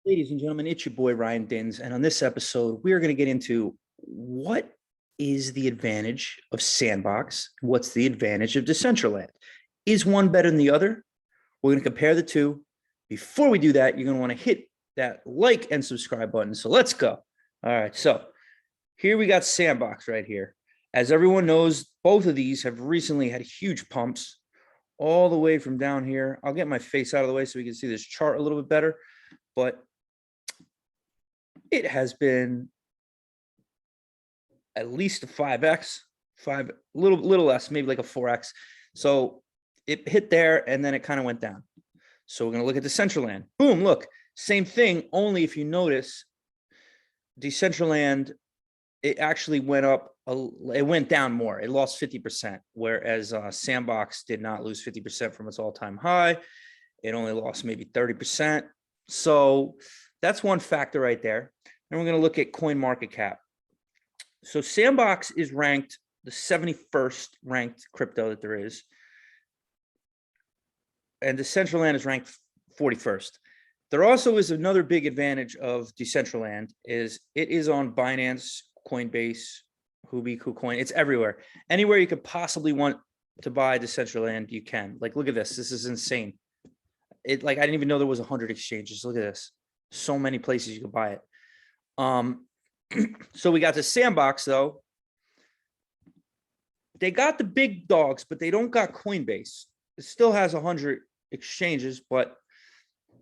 Ladies and gentlemen, it's your boy Ryan Dins, and on this episode, we are going to get into what is the advantage of Sandbox, what's the advantage of Decentraland. Is one better than the other? We're going to compare the two. Before we do that, you're going to want to hit that like and subscribe button. So let's go. All right, so here we got Sandbox right here. As everyone knows, both of these have recently had huge pumps all the way from down here. I'll get my face out of the way so we can see this chart a little bit better, but it has been at least a 5x, little less, maybe like a 4x. So it hit there and then it kind of went down. So we're going to look at Decentraland. Boom, look, same thing, only if you notice, Decentraland, it actually went up, it went down more. It lost 50%, whereas Sandbox did not lose 50% from its all-time high. It only lost maybe 30%. So that's one factor right there. And we're going to look at coin market cap. So Sandbox is ranked the 71st ranked crypto that there is. And Decentraland is ranked 41st. There also is another big advantage of Decentraland is it is on Binance, Coinbase, Huobi, KuCoin. It's everywhere. Anywhere you could possibly want to buy Decentraland, you can. Like, look at this. This is insane. I didn't even know there was 100 exchanges. Look at this. So many places you could buy it. So we got the Sandbox though. They got the big dogs, but they don't got Coinbase. It still has 100 exchanges, but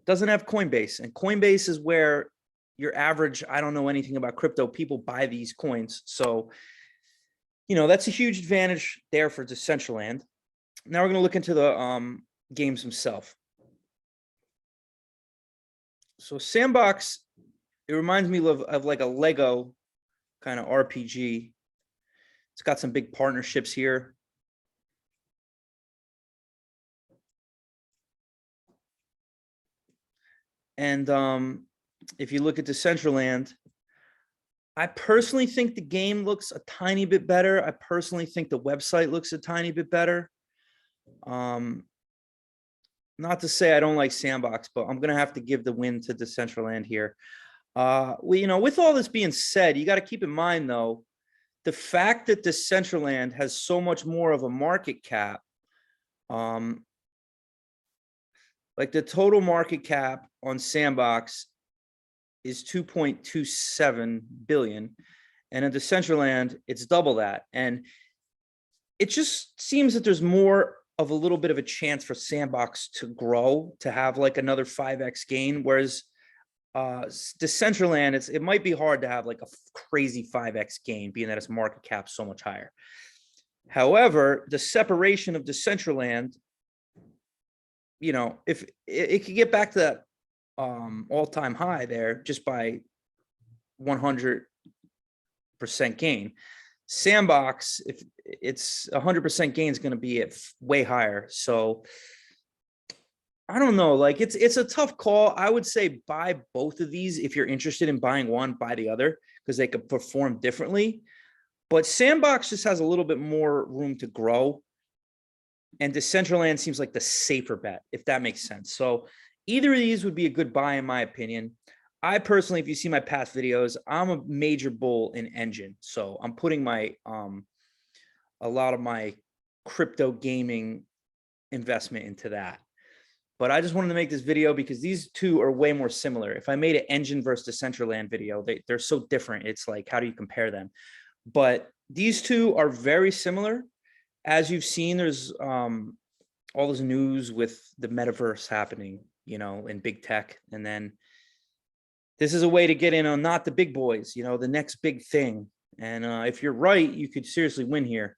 doesn't have Coinbase. And Coinbase is where your average, I don't know anything about crypto, people buy these coins. So, you know, that's a huge advantage there for Decentraland. Now we're going to look into the games themselves. So Sandbox, it reminds me of like a Lego kind of RPG. It's got some big partnerships here. And if you look at Decentraland, I personally think the game looks a tiny bit better. I personally think the website looks a tiny bit better. Not to say I don't like Sandbox, but I'm going to have to give the win to Decentraland here. With all this being said, you got to keep in mind, though, the fact that Decentraland has so much more of a market cap, like the total market cap on Sandbox is 2.27 billion. And in Decentraland, it's double that. And it just seems that there's more of a little bit of a chance for Sandbox to grow, to have like another 5x gain, whereas Decentraland, it might be hard to have like a crazy 5x gain, being that its market cap so much higher. However, the separation of Decentraland, you know, if it could get back to that all-time high there just by 100% gain. Sandbox, if it's 100% gain, is going to be at way higher. So I don't know, like it's a tough call. I would say buy both of these. If you're interested in buying one, buy the other, because they could perform differently. But Sandbox just has a little bit more room to grow. And Decentraland seems like the safer bet, if that makes sense. So either of these would be a good buy, in my opinion. I personally, if you see my past videos, I'm a major bull in Engine. So I'm putting my a lot of my crypto gaming investment into that. But I just wanted to make this video because these two are way more similar. If I made an Engine versus Decentraland video, they're so different. It's like, how do you compare them? But these two are very similar. As you've seen, there's all this news with the metaverse happening, you know, in big tech. And then this is a way to get in on not the big boys, you know, the next big thing. And if you're right, you could seriously win here.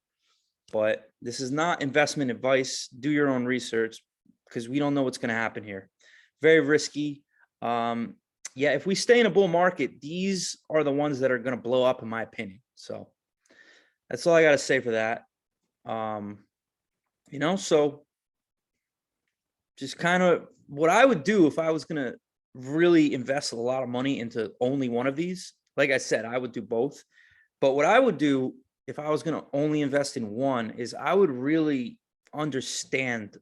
But this is not investment advice. Do your own research, because we don't know what's going to happen here. Very risky. Yeah, if we stay in a bull market, these are the ones that are going to blow up, in my opinion. So that's all I got to say for that. You know, so just kind of what I would do if I was going to really invest a lot of money into only one of these. Like I said, I would do both. But what I would do if I was going to only invest in one is I would really understand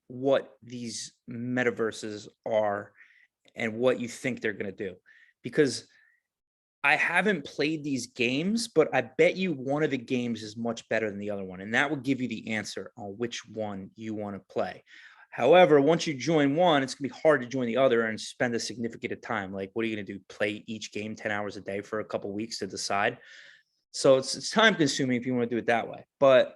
what these metaverses are and what you think they're going to do. Because I haven't played these games, but I bet you one of the games is much better than the other one. And that will give you the answer on which one you want to play. However, once you join one, it's going to be hard to join the other and spend a significant time. Like, what are you going to do? Play each game 10 hours a day for a couple of weeks to decide? So it's time consuming if you want to do it that way. But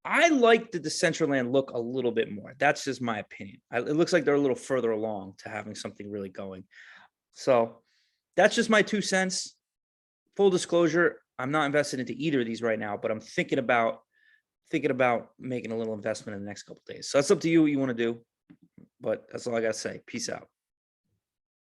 I like the Decentraland look a little bit more. That's just my opinion. It looks like they're a little further along to having something really going. So that's just my 2 cents. Full disclosure, I'm not invested into either of these right now, but I'm thinking about making a little investment in the next couple of days. So that's up to you what you want to do. But that's all I got to say. Peace out.